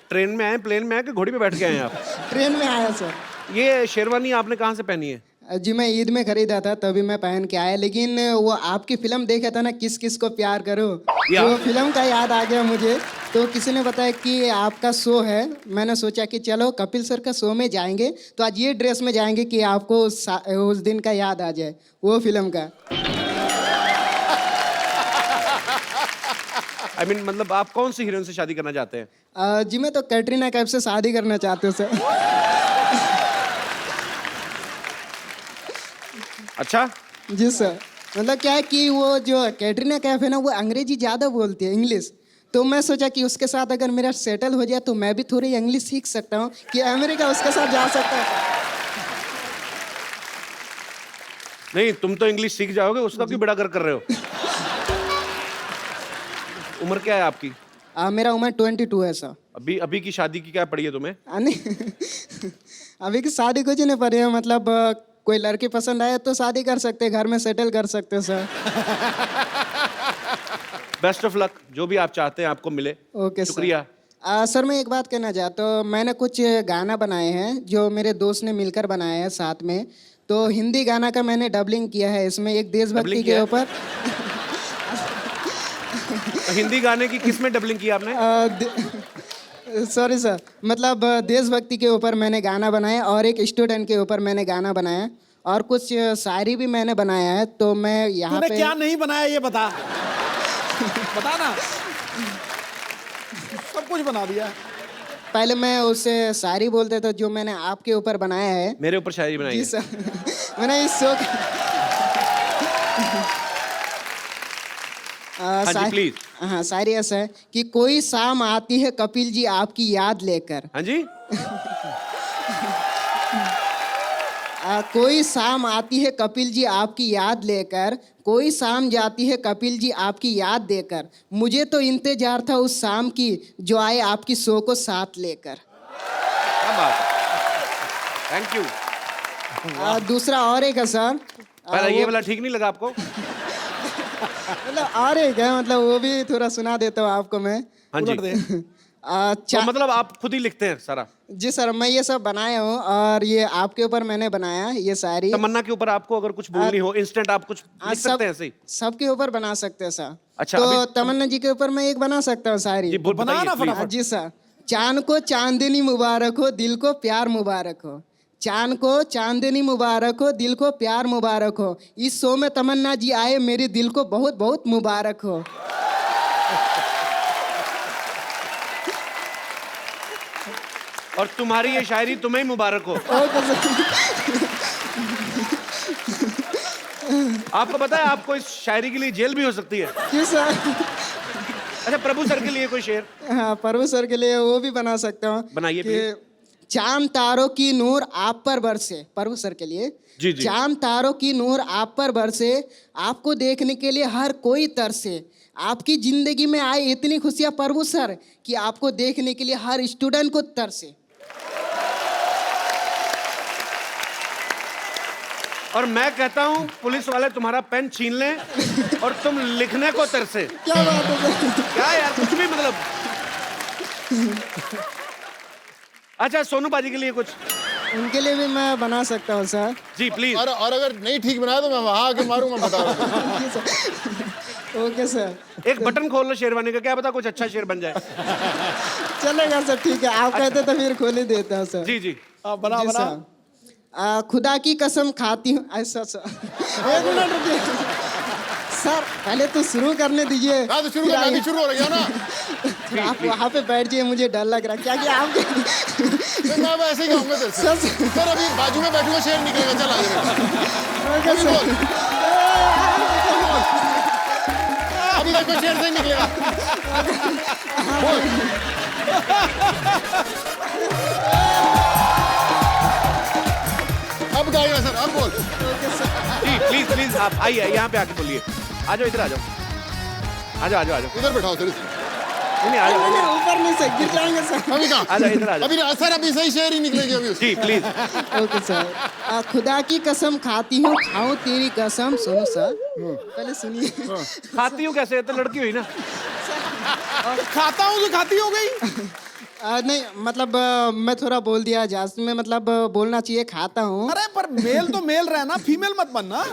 [SPEAKER 1] ट्रेन में आए, प्लेन में आए कि घोड़ी पे बैठ के आए हैं आप?
[SPEAKER 7] ट्रेन में आया सर।
[SPEAKER 1] ये शेरवानी आपने कहाँ से पहनी है?
[SPEAKER 7] जी मैं ईद में खरीदा था तभी मैं पहन के आया, लेकिन वो आपकी फिल्म देखा था ना, किस किस को प्यार करो,
[SPEAKER 1] या।
[SPEAKER 7] वो फिल्म का याद आ गया मुझे। तो किसी ने बताया कि आपका शो है, मैंने सोचा कि चलो कपिल सर का शो में जाएंगे, तो आज ये ड्रेस में जाएंगे कि आपको उस दिन का याद आ जाए, वो फिल्म का।
[SPEAKER 1] आई मीन मतलब आप कौन सी हीरोइन से शादी करना चाहते हैं?
[SPEAKER 7] जी मैं तो कैटरीना कैफ से शादी करना चाहते हूँ सर।
[SPEAKER 1] अच्छा,
[SPEAKER 7] जी सर, मतलब क्या है कि वो जो कैटरीना कैफ है ना, वो अंग्रेजी ज़्यादा बोलती है, इंग्लिश। तो मैं सोचा कि उसके साथ अगर मेरा सेटल हो जाए तो मैं भी थोड़ी इंग्लिश सीख सकता हूँ कि अमेरिका उसके साथ जा सकता है।
[SPEAKER 1] नहीं, तुम तो इंग्लिश सीख जाओगे, उसका क्यों बेड़ा कर रहे हो? उम्र क्या है आपकी?
[SPEAKER 7] मेरा उम्र 22 है सर।
[SPEAKER 1] अभी की शादी की क्या पड़ी है तुम्हें?
[SPEAKER 7] नहीं अभी की शादी कुछ नहीं पड़ी है, मतलब कोई लड़की पसंद आए तो शादी कर सकते हैं, घर में सेटल कर सकते हैं सर।
[SPEAKER 1] बेस्ट ऑफ लक, जो भी आप चाहते हैं आपको मिले।
[SPEAKER 7] Okay sir.
[SPEAKER 1] शुक्रिया।
[SPEAKER 7] सर मैं एक बात कहना चाहता हूँ, मैंने कुछ गाना बनाए हैं जो मेरे दोस्त ने मिलकर बनाए हैं साथ में। तो हिंदी गाना का मैंने डबलिंग किया है इसमें, एक देशभक्ति
[SPEAKER 1] डबलिंग
[SPEAKER 7] के
[SPEAKER 1] किया है?
[SPEAKER 7] ऊपर।
[SPEAKER 1] तो हिंदी गाने की किस में डबलिंग की आपने?
[SPEAKER 7] सॉरी सर, मतलब देशभक्ति के ऊपर मैंने गाना बनाया और एक स्टूडेंट के ऊपर मैंने गाना बनाया और कुछ शायरी भी मैंने बनाया है। तो मैं यहाँ
[SPEAKER 3] तूने
[SPEAKER 7] पे
[SPEAKER 3] क्या नहीं बनाया ये बता। बता ना। सब कुछ बना दिया।
[SPEAKER 7] पहले मैं उससे शायरी बोलते थे जो मैंने आपके ऊपर बनाया है।
[SPEAKER 1] मेरे ऊपर शायरी बनाई
[SPEAKER 7] जी
[SPEAKER 1] है?
[SPEAKER 7] सर मैंने इस शो
[SPEAKER 1] हाँ जी, प्लीज।
[SPEAKER 7] हाँ, शायरी ऐसा है कि कोई शाम आती है कपिल जी आपकी याद लेकर।
[SPEAKER 1] हाँ जी।
[SPEAKER 7] कोई शाम आती है कपिल जी आपकी याद लेकर, कोई शाम जाती है कपिल जी आपकी याद देकर, मुझे तो इंतजार था उस शाम की जो आए आपकी शो को साथ लेकर।
[SPEAKER 1] क्या बात है, थैंक यू।
[SPEAKER 7] दूसरा और एक है सर।
[SPEAKER 1] पहला ये वाला ठीक नहीं लगा आपको?
[SPEAKER 7] मतलब और एक है, मतलब वो भी थोड़ा सुना देता हूँ आपको मैं।
[SPEAKER 1] हाँ जी।
[SPEAKER 3] उलट दे।
[SPEAKER 1] तो मतलब आप खुद ही लिखते हैं सारा?
[SPEAKER 7] जी सर, मैं ये सब बनाया हूँ और ये आपके ऊपर मैंने बनाया ये सारी।
[SPEAKER 1] तमन्ना के ऊपर आपको अगर कुछ बोलनी हो इंस्टेंट, आप कुछ लिख सकते हैं ऐसे ही?
[SPEAKER 7] सबके ऊपर बना सकते हैं सर।
[SPEAKER 1] अच्छा,
[SPEAKER 7] तो
[SPEAKER 1] अभी-
[SPEAKER 7] तमन्ना जी के ऊपर मैं एक बना सकता हूँ सारी।
[SPEAKER 1] जी बोल,
[SPEAKER 3] बना
[SPEAKER 1] बताइए
[SPEAKER 3] ना
[SPEAKER 1] please।
[SPEAKER 3] फटाफट।
[SPEAKER 7] जी सर। चांद को चांदनी मुबारक हो, दिल को प्यार मुबारक हो, चांद को चांदनी मुबारक हो, दिल को प्यार मुबारक हो। इस शो में तमन्ना जी आए, मेरे दिल को बहुत बहुत मुबारक हो।
[SPEAKER 1] और तुम्हारी ये शायरी तुम्हें ही मुबारक हो।
[SPEAKER 7] Okay sir.
[SPEAKER 1] आपको पता है आपको इस शायरी के लिए जेल भी हो सकती है।
[SPEAKER 7] क्यों सर?
[SPEAKER 1] अच्छा, प्रभु सर के लिए कोई शेर?
[SPEAKER 7] हाँ, प्रभु सर के लिए वो भी बना सकता हूँ।
[SPEAKER 1] बनाइए,
[SPEAKER 7] कि चांद तारों की नूर आप पर बरसे, प्रभु सर के लिए।
[SPEAKER 1] जी, जी।
[SPEAKER 7] चांद तारों की नूर आप पर बरसे, आपको देखने के लिए हर कोई तरसे। आपकी जिंदगी में आए इतनी खुशियाँ प्रभु सर कि आपको देखने के लिए हर स्टूडेंट को तरसे।
[SPEAKER 1] और मैं कहता हूँ पुलिस वाले तुम्हारा पेन छीन लें और तुम लिखने को तरसे।
[SPEAKER 7] क्या बात है सर?
[SPEAKER 1] क्या यार, कुछ भी मतलब। अच्छा, सोनू बाजी के लिए कुछ?
[SPEAKER 7] उनके लिए भी मैं बना सकता हूँ सर।
[SPEAKER 1] Ji please.
[SPEAKER 5] और अगर नहीं ठीक बनाया तो मैं वहां आके मारूंगा, बता रहा हूं।
[SPEAKER 7] Okay sir. Okay sir.
[SPEAKER 1] एक बटन खोल लो शेरवानी का, क्या पता कुछ अच्छा शेर बन जाए।
[SPEAKER 7] चलेगा सर, ठीक है। आप कहते तो फिर खोल ही देता हूँ सर।
[SPEAKER 1] जी जी।
[SPEAKER 3] बना
[SPEAKER 7] जी
[SPEAKER 3] बना।
[SPEAKER 7] सर। खुदा की कसम खाती हूँ ऐसा सर। एक मिनट रुकिए सर, पहले तो शुरू करने दीजिए।
[SPEAKER 5] हाँ तो शुरू
[SPEAKER 7] फिर
[SPEAKER 5] करना,
[SPEAKER 7] आइए।
[SPEAKER 5] अभी शुरू हो रहा है ना।
[SPEAKER 7] फिर आप वहाँ पे बैठ जाइए, मुझे डर लग रहा है। क्या कि आप
[SPEAKER 5] फिर मैं अब ऐसे ही कहूंगा तेरे से। सर अभी बाजू में बैठूंगा, शेर निकलेगा, चल आगे।
[SPEAKER 7] ओके
[SPEAKER 5] अभी
[SPEAKER 7] सर।
[SPEAKER 5] बोल। अभी देखो शेर से ही निकलेगा। अब गाइएगा सर, अब बोल।
[SPEAKER 1] जी प्लीज प्लीज, आप आइए यहाँ पे आके बोलिए। आ जाओ, इधर आ जाओ। आ जाओ आ जाओ आ जाओ।
[SPEAKER 5] इधर बैठाओ सर।
[SPEAKER 1] नहीं नहीं, आ जाओ।
[SPEAKER 7] नहीं, ऊपर नहीं सर, गिर जाएंगे सर।
[SPEAKER 5] अभी कहाँ?
[SPEAKER 1] आ जाओ, इधर आ जाओ।
[SPEAKER 5] अभी सर अभी सही शेर ही निकलेगी अभी उसकी।
[SPEAKER 1] जी प्लीज।
[SPEAKER 7] Okay sir. खुदा की कसम खाती हूँ, खाऊं तेरी कसम। सुनो सर, पहले सुनिए।
[SPEAKER 1] खाती हूँ कैसे, तो लड़की हुई ना।
[SPEAKER 3] खाता हूँ तो खाती हो गई।
[SPEAKER 7] नहीं मतलब मैं थोड़ा बोल दिया जास्त में, मतलब बोलना चाहिए खाता हूँ।
[SPEAKER 3] अरे पर मेल तो मेल रहना, फीमेल मत बनना।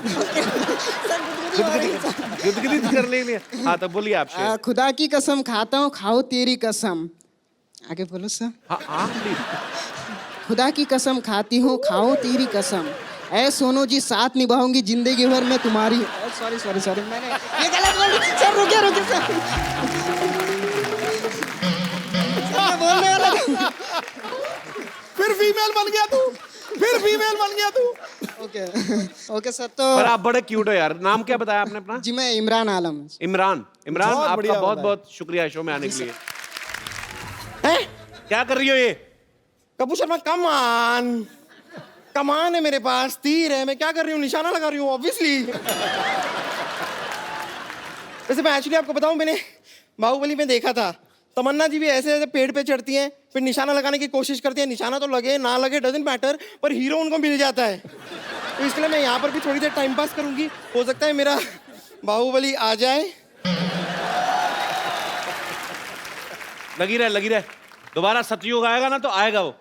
[SPEAKER 1] गुदगुदी कर ले लिया। हाँ तो बोलिए आप शेर।
[SPEAKER 7] खुदा की कसम खाता हूँ, खाओ तेरी कसम। आगे बोलो सर।
[SPEAKER 1] हाँ हाँ प्लीज।
[SPEAKER 7] खुदा की कसम खाती हूँ, खाओ तेरी कसम। ऐ सोनू जी, साथ निभाऊंगी जिंदगी भर मैं तुम्हारी। सॉरी सॉरी सॉरी, मैंने ये गलत बोल दी। सर रुकिए रुकिए सर, मैं बोलने वाला था।
[SPEAKER 3] फिर फीमेल बन गया तू, फिर फीमेल बन गया तू।
[SPEAKER 7] Okay okay sir. तो
[SPEAKER 1] पर आप बड़े क्यूट हो यार। नाम क्या बताया आपने अपना?
[SPEAKER 7] जी मैं इमरान आलम।
[SPEAKER 1] इमरान। इमरान,
[SPEAKER 3] बहुत
[SPEAKER 1] आपका
[SPEAKER 3] बढ़िया
[SPEAKER 1] बहुत
[SPEAKER 3] बताया।
[SPEAKER 1] बहुत शुक्रिया शो में आने के लिए।
[SPEAKER 3] हैं?
[SPEAKER 1] क्या कर रही हो ये?
[SPEAKER 3] कपूर शर्मा, कमान कमान है मेरे पास, तीर है। मैं क्या कर रही हूँ? निशाना लगा रही हूँ ऑब्वियसली। वैसे मैं एक्चुअली आपको बताऊं, मैंने बाहुबली में देखा था, तमन्ना जी भी ऐसे ऐसे पेड़ पे चढ़ती हैं, फिर निशाना लगाने की कोशिश करती है। निशाना तो लगे ना लगे डजंट मैटर, पर हीरो उनको मिल जाता है। तो इसलिए मैं यहाँ पर भी थोड़ी देर टाइम पास करूंगी। हो सकता है मेरा बाहुबली आ जाए।
[SPEAKER 1] लगी रहे लगी रहे। दोबारा सतयुग आएगा ना तो आएगा वो।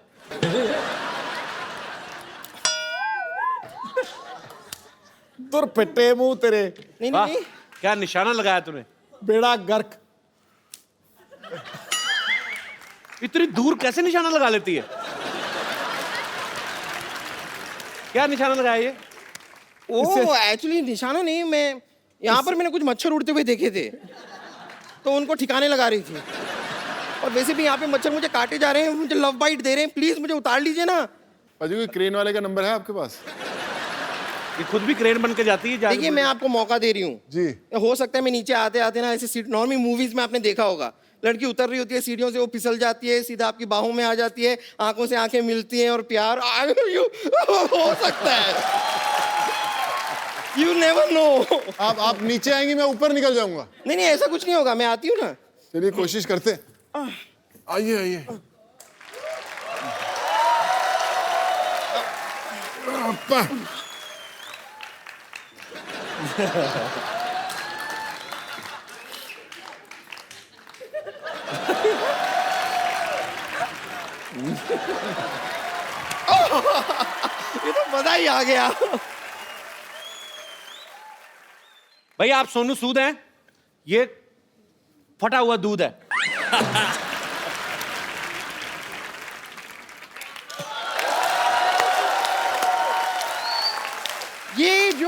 [SPEAKER 3] तुर पिट्टे मुंह तेरे,
[SPEAKER 4] नहीं
[SPEAKER 1] वाह,
[SPEAKER 4] नहीं
[SPEAKER 1] क्या निशाना लगाया तूने।
[SPEAKER 3] बेड़ा गर्क।
[SPEAKER 1] इतनी दूर कैसे निशाना लगा लेती है? क्या निशाना लगाया ये?
[SPEAKER 3] ओ एक्चुअली निशाना नहीं, मैं यहाँ पर मैंने कुछ मच्छर उड़ते हुए देखे थे, तो उनको ठिकाने लगा रही थी। और वैसे भी यहाँ पे मच्छर मुझे काटे जा रहे हैं, मुझे लव बाइट दे रहे हैं। प्लीज मुझे उतार लीजिए ना।
[SPEAKER 5] अजी कोई क्रेन वाले का नंबर है आपके पास?
[SPEAKER 1] ये खुद भी क्रेन बन के जाती है।
[SPEAKER 3] देखिए मैं आपको मौका दे रही हूँ
[SPEAKER 5] जी।
[SPEAKER 3] हो सकता है मैं नीचे आते आते ना ऐसे सीट, नॉर्मली मूवीज में आपने देखा होगा, लड़की उतर रही होती है सीढ़ियों से, वो फिसल जाती है, सीधा आपकी बाहों में आ जाती है, आंखों से आंखें मिलती हैं और प्यार हो सकता है। You never know.
[SPEAKER 5] आप नीचे आएंगी, मैं ऊपर निकल जाऊंगा।
[SPEAKER 3] नहीं नहीं ऐसा कुछ नहीं होगा, मैं आती हूँ ना।
[SPEAKER 5] चलिए कोशिश करते हैं। आइए आइए। अप्पा।
[SPEAKER 3] ये तो मजा ही आ गया।
[SPEAKER 1] भाई आप सोनू सूद हैं, ये फटा हुआ दूध है।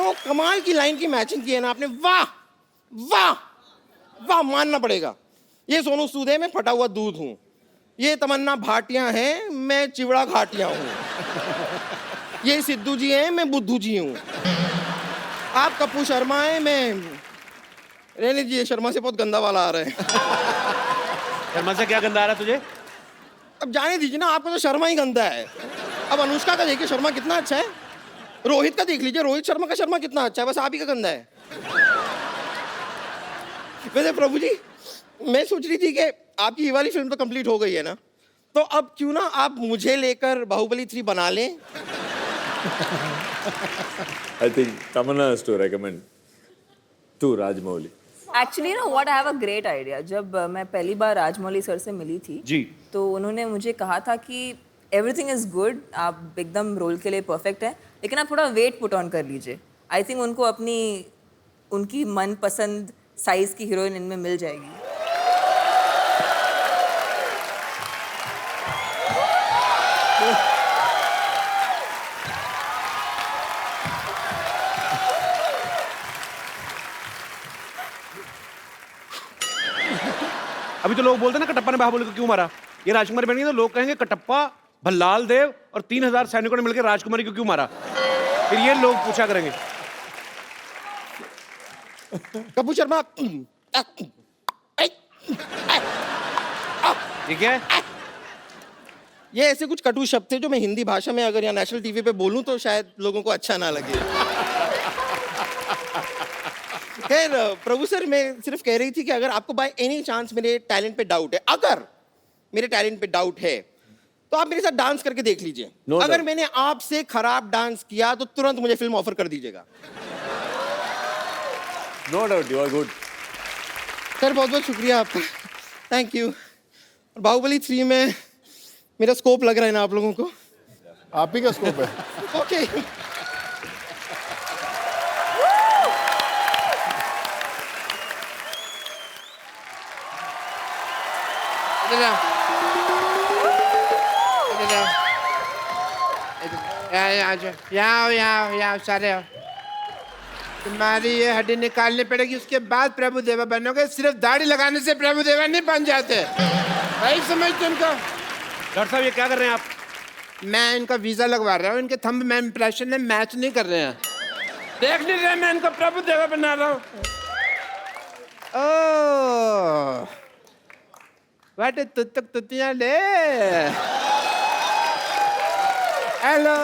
[SPEAKER 3] जो कमाल की लाइन की मैचिंग की है ना आपने, वाह वाह वाह, मानना पड़ेगा। ये सोनू सूद है, मैं फटा हुआ दूध हूं। ये तमन्ना भाटिया है, मैं चिवड़ा घाटिया हूं। ये सिद्धू जी हैं, मैं बुद्धू जी हूं। आप कप्पू शर्मा है, मैं रहने दीजिए, शर्मा से बहुत गंदा वाला आ रहा है।
[SPEAKER 1] शर्मा से क्या गंदा आ रहा है तुझे?
[SPEAKER 3] अब जाने दीजिए ना, आपका तो शर्मा ही गंदा है। अब अनुष्का का देखिए शर्मा कितना अच्छा है, रोहित का देख लीजिए, रोहित शर्मा का शर्मा कितना अच्छा है, बस आप ही का गंदा है। वैसे प्रभु जी, मैं सोच रही थी कि आपकी ये वाली फिल्म तो कंप्लीट हो गई है ना, तो अब क्यों ना आप मुझे लेकर बाहुबली 3 बना लें।
[SPEAKER 2] I think Tamanna has to recommend to Rajmouli.
[SPEAKER 4] Actually ना what, I have a great idea. जब मैं पहली बार राजमौली सर से मिली थी
[SPEAKER 1] जी।
[SPEAKER 4] तो उन्होंने मुझे कहा था कि एवरीथिंग इज गुड, आप एकदम रोल के लिए परफेक्ट हैं, लेकिन आप थोड़ा वेट पुट ऑन कर लीजिए। आई थिंक उनको अपनी उनकी मनपसंद साइज की हीरोइन इनमें मिल जाएगी।
[SPEAKER 1] अभी तो लोग बोलते हैं ना कटप्पा ने बाहुबली को क्यों मारा, ये राजकुमारी बन गई तो लोग कहेंगे कटप्पा भल्लाल देव और 3000 सैनिकों ने मिलकर राजकुमारी को क्यों मारा, फिर ये लोग पूछा करेंगे।
[SPEAKER 3] कपूर शर्मा,
[SPEAKER 1] ये क्या है?
[SPEAKER 3] ये ऐसे कुछ कटु शब्द थे जो मैं हिंदी भाषा में अगर यहाँ नेशनल टीवी पे बोलूं तो शायद लोगों को अच्छा ना लगे। खैर प्रभु सर, मैं सिर्फ कह रही थी कि अगर आपको बाय एनी चांस मेरे टैलेंट पे डाउट है, अगर मेरे टैलेंट पे डाउट है, तो आप मेरे साथ डांस करके देख लीजिए।
[SPEAKER 2] No
[SPEAKER 3] अगर
[SPEAKER 2] doubt.
[SPEAKER 3] मैंने आपसे खराब डांस किया तो तुरंत मुझे फिल्म ऑफर कर दीजिएगा।
[SPEAKER 2] No doubt, you are good.
[SPEAKER 3] Sir बहुत बहुत शुक्रिया आपका, थैंक यू। और बाहुबली 3 में मेरा स्कोप लग रहा है ना आप लोगों को?
[SPEAKER 5] आप ही का स्कोप है।
[SPEAKER 3] ओके।
[SPEAKER 8] यहाँ सारे आओ। तुम्हारी ये हड्डी निकालनी पड़ेगी, उसके बाद प्रभु देवा बनोगे। सिर्फ दाढ़ी लगाने से प्रभु देवा नहीं बन जाते भाई, समझ तुमको।
[SPEAKER 1] डॉक्टर साहब ये क्या कर रहे हैं आप?
[SPEAKER 8] मैं इनका वीजा लगवा रहा हूँ, इनके थंब में इंप्रेशन में मैच नहीं कर रहे हैं। देख नहीं रहे मैं इनको प्रभु देवा बना रहा हूँ। ओह वाटे तुतक तुतियां ले। हेलो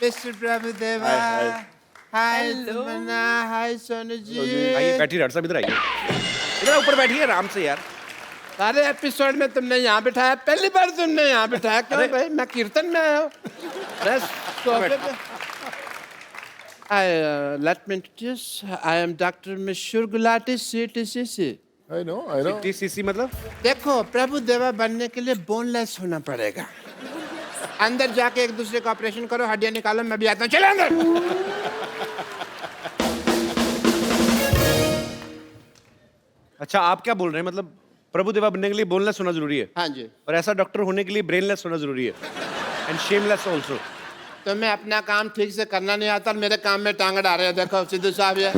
[SPEAKER 8] मिस्टर प्रभु देवा। हाय तमन्ना, हाय सोनू जी।
[SPEAKER 1] आइए बैठिए डॉक्टर साहब, इधर आइए, इधर ऊपर बैठिए आराम से यार।
[SPEAKER 8] सारे एपिसोड में तुमने यहाँ बिठाया, पहली बार तुमने यहाँ बिठाया क्यों भाई? मैं कीर्तन में आया हूँ। बस सोफे पे। Let me introduce. I am Dr. Mishur Gulati, CTCC.
[SPEAKER 5] I know.
[SPEAKER 1] TCC मतलब?
[SPEAKER 8] देखो, प्रभु देवा बनने के लिए बोनलेस होना पड़ेगा। अंदर जाके एक दूसरे का ऑपरेशन करो, हड्डियां निकालो, मैं भी आता हूँ। चलो अंदर।
[SPEAKER 1] अच्छा आप क्या बोल रहे हैं, मतलब प्रभु देवा बनने के लिए बोनलेस होना जरूरी है?
[SPEAKER 8] हाँ जी।
[SPEAKER 1] और ऐसा डॉक्टर होने के लिए ब्रेनलेस होना जरूरी है, एंड शेमलेस ऑल्सो।
[SPEAKER 8] तुम्हें अपना काम ठीक से करना नहीं आता और मेरे काम में टांग डाल रहे हो। देखो सिद्धू साहब, ये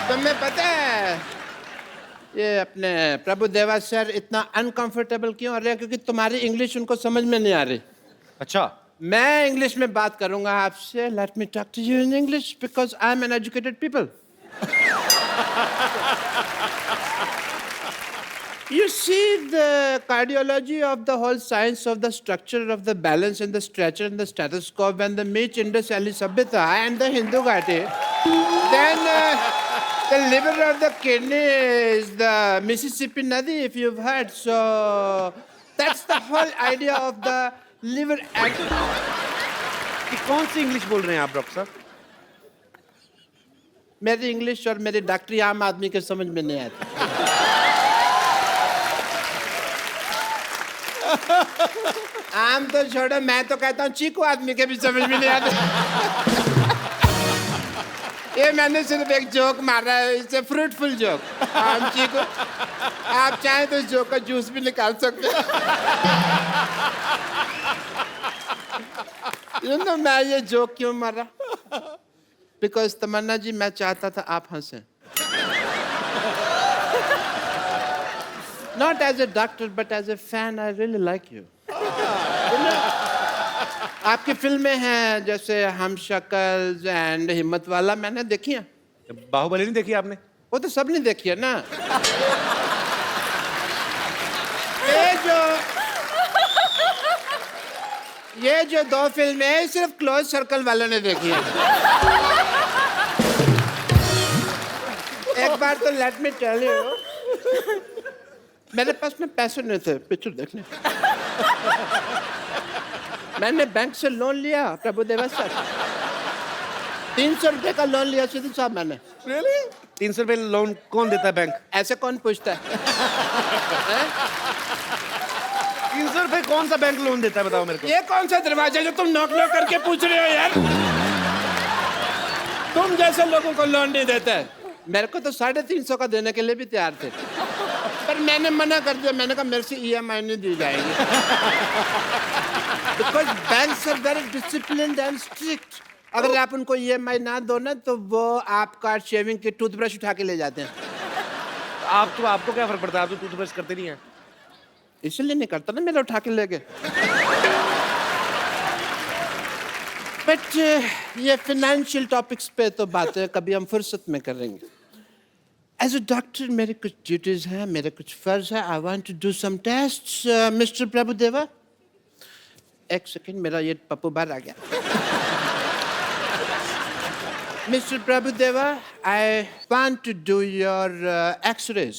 [SPEAKER 8] तुम्हें पता है ये अपने प्रभु देवा सर इतना अनकंफर्टेबल क्यों हो रहे हैं? क्योंकि तुम्हारी इंग्लिश उनको समझ में नहीं आ रही।
[SPEAKER 1] अच्छा
[SPEAKER 8] मैं इंग्लिश में बात करूंगा आपसे। Let me talk to you in English because I am an educated people. You see the cardiology of the whole science of the structure of the balance and the stretcher and the stethoscope and the Meech Indus Valley Sabhyata and the Hindu Ghati. Then the liver or the kidney is the Mississippi Nadi, if you've heard. So that's the whole idea of the liver.
[SPEAKER 1] ये कौन सी इंग्लिश बोल रहे हैं आप डॉक्टर साहब?
[SPEAKER 8] मेरी इंग्लिश और मेरी डॉक्टरी आम आदमी के समझ में नहीं आती। आम तो छोड़ो, मैं तो कहता हूँ चीकू आदमी के भी समझ में नहीं आते। ये मैंने सिर्फ एक जोक मारा है, इससे फ्रूटफुल जोक। आम चीकू, आप चाहें तो इस जोक का जूस भी निकाल सकते हैं। मैं ये जोक क्यों मारा? बिकॉज तमन्ना जी मैं चाहता था आप हंसें. Not as a doctor, but as a fan, I really like you. आपकी फिल्में हैं जैसे हम शक्ल एंड हिम्मत वाला मैंने देखी हैं.
[SPEAKER 1] बाहुबली नहीं देखी आपने?
[SPEAKER 8] वो तो सब ने देखी है ना. ये जो 2 फिल्में हैं सिर्फ क्लोज सर्कल वालों ने देखी है. एक बार तो लेट मी टेल यू, मेरे पास में पैसे नहीं थे पिक्चर देखने. मैंने बैंक से लोन लिया प्रभुदेवा सर. 300 रुपए का लोन लिया सिद्धू साहब मैंने.
[SPEAKER 1] 300 रुपए लोन कौन देता है बैंक?
[SPEAKER 8] ऐसे कौन पूछता है?
[SPEAKER 1] 300 रुपए कौन सा बैंक लोन देता है बताओ मेरे को?
[SPEAKER 8] ये कौन सा दरवाजा जो तुम नॉक नॉक करके पूछ रहे हो यार? तुम जैसे लोगों को लोन नहीं देता है. मेरे को तो 350 का देने के लिए भी तैयार थे, पर मैंने मना कर दिया. मैंने कहा मेरे से EMI नहीं दी जाएगी. Because banks are very disciplined and strict. अगर आप उनको EMI ना दो ना तो वो आपका शेविंग की टूथब्रश उठा के ले जाते हैं.
[SPEAKER 1] आपको क्या फर्क पड़ता है? आप तो टूथब्रश करते नहीं है.
[SPEAKER 8] इसलिए नहीं करता ना, मेरा उठा के ले गए. बट ये फाइनेंशियल टॉपिक्स पे तो बातें कभी हम फुर्सत में करेंगे. एज अ डॉक्टर मेरे कुछ ड्यूटीज हैं, मेरे कुछ फर्ज है. I want to do some tests. Mister Prabhudeva, एक सेकंड, मेरा ये पप्पू बाहर आ गया. Mister Prabhudeva, I want to do your x-rays.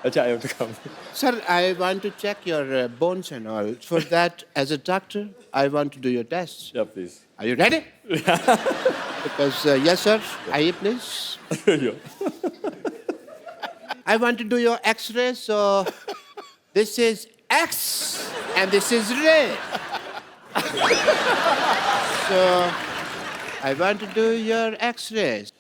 [SPEAKER 2] Acha, I have to come.
[SPEAKER 8] Sir, I want to check your bones and all. For that, as a doctor, I want to do your tests.
[SPEAKER 2] Yeah, please.
[SPEAKER 8] Are you ready? Because, yes, sir. Aye, please. I want to do your X-ray, so this is X and this is ray. So, I want to do your X-rays.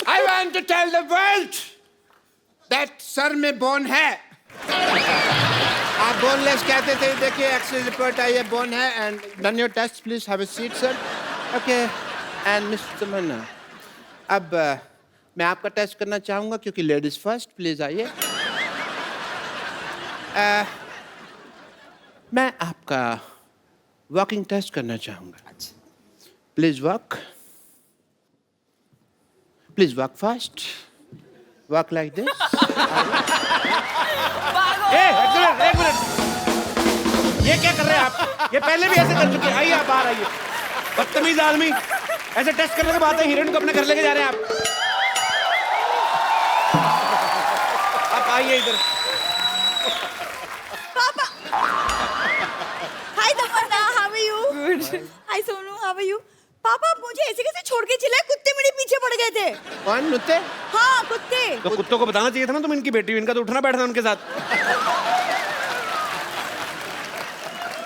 [SPEAKER 8] I want to tell the world that sir में बोन है. आप बोनलेस कहते थे. देखिए एक्सरे रिपोर्ट आई है, बोन है. And done your test, please have a seat sir. Okay. And mister Tamannaah, अब मैं आपका टेस्ट करना चाहूँगा क्योंकि लेडीज फर्स्ट. प्लीज आइए. मैं आपका वॉकिंग टेस्ट करना चाहूँगा. Please walk. Please walk fast. Walk like this.
[SPEAKER 1] एक मिनट. ये क्या कर रहे हैं आप? ये पहले भी ऐसे कर चुके हैं. आइए आप बाहर आइए. बदतमीज आदमी. ऐसे टेस्ट करने के बाद हीरोइन को अपने घर लेके जा रहे हैं आप. आप आइए इधर.
[SPEAKER 9] Papa. Hi Tamanna, how are you? Good. Hi Sonu, how are you? पापा, आप मुझे ऐसे कैसे छोड़ के चले? कुत्ते मेरे पीछे पड़ गए थे.
[SPEAKER 8] कौन कुत्ते?
[SPEAKER 9] हाँ, कुत्ते.
[SPEAKER 1] तो कुत्तों को बताना चाहिए था ना तुम इनकी बेटी हो. इनका तो उठना बैठना उनके साथ.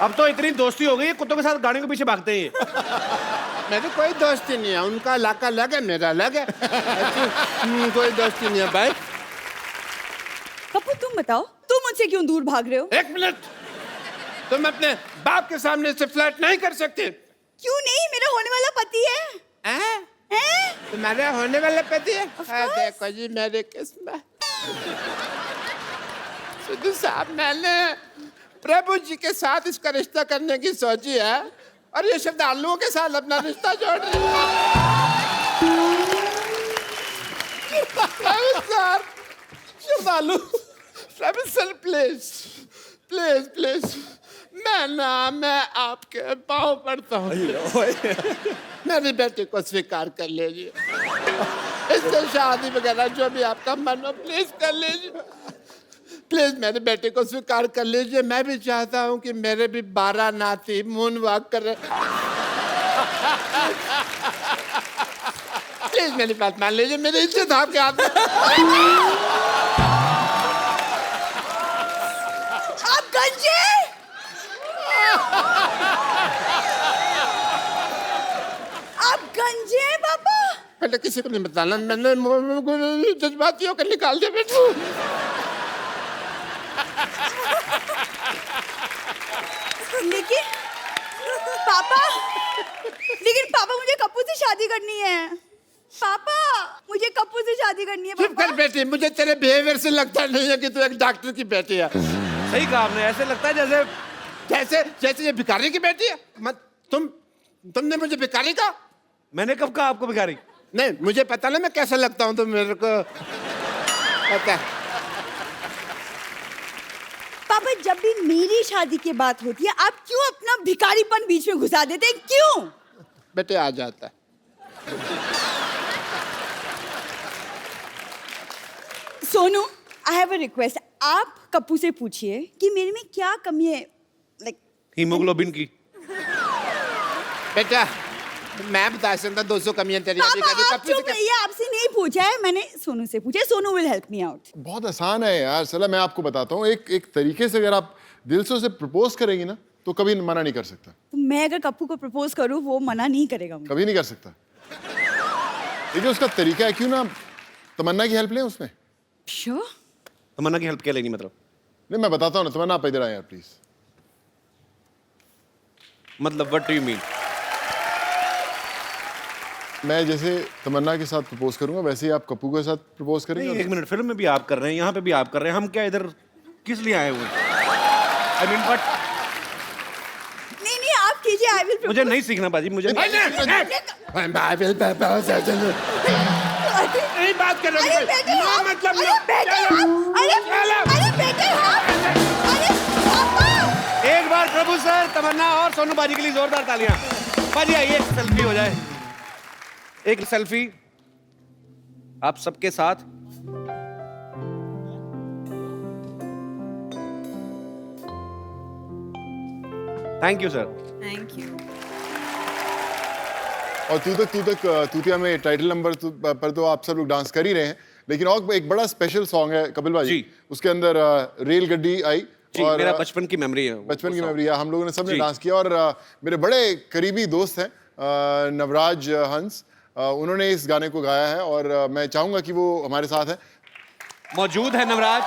[SPEAKER 1] अब तो इतनी दोस्ती हो गई है, कुत्तों के साथ गाड़ी के पीछे भागते हैं ये.
[SPEAKER 8] मेरी कोई दोस्ती नहीं है. उनका इलाका अलग है, मेरा अलग है. कोई दोस्ती नहीं है भाई.
[SPEAKER 9] पप्पू, तुम बताओ, तुम मुझसे क्यों दूर भाग रहे हो?
[SPEAKER 8] एक मिनट. तुम अपने बाप के सामने से फ्लर्ट नहीं कर सकते.
[SPEAKER 9] क्यों नहीं? मेरा होने वाला पति है. हैं?
[SPEAKER 8] तुम्हारे होने वाला पति है? देखो जी मेरी किस्मत. सिद्धू साहब, मैंने प्रभु जी के साथ इसका रिश्ता करने की सोची है और ये श्रद्धालुओं के साथ अपना रिश्ता जोड़ रही है. श्रद्धालु, प्रभु सर प्लीज प्लीज प्लीज, मैं आपके पाँव पड़ता हूँ. मेरी बेटी को स्वीकार कर लीजिए. इससे शादी वगैरह जो भी आपका मन हो प्लीज कर लीजिए. प्लीज मेरी बेटी को स्वीकार कर लीजिए. मैं भी चाहता हूँ कि मेरे भी 12 नाती मून वॉक कर. प्लीज मेरी बात मान लीजिए, मेरी इज्जत आपके हाथ में।
[SPEAKER 9] आप गंजे, आप गंजे हैं पापा।
[SPEAKER 8] पहले किसी को नहीं बताना, मैंने जज्बाती होकर निकाल दिया बेटू।
[SPEAKER 9] लेकिन पापा, लेकिन पापा मुझे कप्पू से शादी करनी है। पापा मुझे कप्पू से शादी करनी है
[SPEAKER 8] चुप कर
[SPEAKER 9] पापा।
[SPEAKER 8] बेटी, मुझे तेरे बिहेवियर से लगता नहीं है कि तू एक डॉक्टर की बेटी है।
[SPEAKER 1] सही कहा आपने, ऐसे लगता है जैसे
[SPEAKER 8] जैसे जैसे ये भिखारी की बेटी है। मत तुमने मुझे भिखारी कहा?
[SPEAKER 1] मैंने कब कहा आपको भिखारी?
[SPEAKER 8] नहीं, मुझे पता ना मैं कैसा लगता हूँ, तो मेरे को पता है।
[SPEAKER 9] पापा जब भी मेरी शादी की बात होती है, आप क्यों अपना भिखारीपन बीच में घुसा देते हैं? क्यों?
[SPEAKER 8] बेटे आ जाता है।
[SPEAKER 9] सोनू, आई हैव अ रिक्वेस्ट। आप कप्पू से पूछिए कि मेरे में क्या कमी है, लाइक
[SPEAKER 1] हीमोग्लोबिन की।
[SPEAKER 8] बेटा मैं बता सकता 200 कमियां तेरी अभी
[SPEAKER 9] पापा
[SPEAKER 8] कभी
[SPEAKER 9] आप
[SPEAKER 8] कप्पू से
[SPEAKER 9] चुप
[SPEAKER 8] क्या-
[SPEAKER 9] रहिए, आपसे नहीं पूछा है मैंने, सोनू से पूछा है। Sonu will help me out.
[SPEAKER 5] बहुत आसान है यार सला, मैं आपको बताता हूँ। एक एक तरीके से अगर आप दिल से उसे प्रपोज करेंगी ना, तो कभी मना नहीं कर सकता,
[SPEAKER 9] तो मैं अगर कप्पू को प्रपोज करूं, वो मना नहीं करेगा मुझे।
[SPEAKER 5] कभी नहीं कर सकता। देखिए उसका तरीका है, क्यों ना तमन्ना की हेल्प लें उसमें।
[SPEAKER 9] श्योर?
[SPEAKER 1] तमन्ना की हेल्प क्या लेनी मतलब?
[SPEAKER 5] नहीं मैं बताता हूँ ना, तमन्ना आप इधर आए यार प्लीज।
[SPEAKER 1] मतलब व्हाट डू यू मीन?
[SPEAKER 5] मैं जैसे तमन्ना के साथ प्रपोज करूंगा, वैसे ही आप कप्पू के साथ प्रपोज करेंगे।
[SPEAKER 1] नहीं, एक मिनट, फिल्म में भी आप कर रहे हैं, यहाँ पे भी आप कर रहे हैं, हम क्या इधर किस लिए आए हुए हैं? आई मीन बट
[SPEAKER 9] नहीं आप कीजिए, आई विल
[SPEAKER 1] मुझे नहीं सीखना बाजी, मुझे नहीं।
[SPEAKER 8] नहीं बात कर
[SPEAKER 9] अरे बेटे
[SPEAKER 8] ना,
[SPEAKER 9] आप,
[SPEAKER 8] मतलब
[SPEAKER 9] अरे
[SPEAKER 8] ना।
[SPEAKER 9] बेटे आप, अरे बेटे आप, अरे पापा।
[SPEAKER 1] एक बार प्रभु सर, तमन्ना और सोनू बाजी के लिए जोरदार तालियां। बाजी आइए, एक सेल्फी हो जाए, एक सेल्फी आप सबके साथ। Thank you sir.
[SPEAKER 4] Thank you.
[SPEAKER 5] और तूतिया में टाइटल नंबर पर तो आप सब लोग डांस कर ही रहे हैं, लेकिन और एक बड़ा स्पेशल सॉन्ग है कपिल भाई
[SPEAKER 1] जी।
[SPEAKER 5] उसके अंदर रेल गड्डी आई
[SPEAKER 1] जी,
[SPEAKER 5] और
[SPEAKER 1] मेरा बचपन की मेमोरी है,
[SPEAKER 5] बचपन की मेमोरी है, हम लोगों ने सबने
[SPEAKER 1] जी।
[SPEAKER 5] डांस किया। और मेरे बड़े करीबी दोस्त हैं नवराज हंस, उन्होंने इस गाने को गाया है और मैं चाहूंगा कि वो हमारे साथ है।
[SPEAKER 1] मौजूद है नवराज।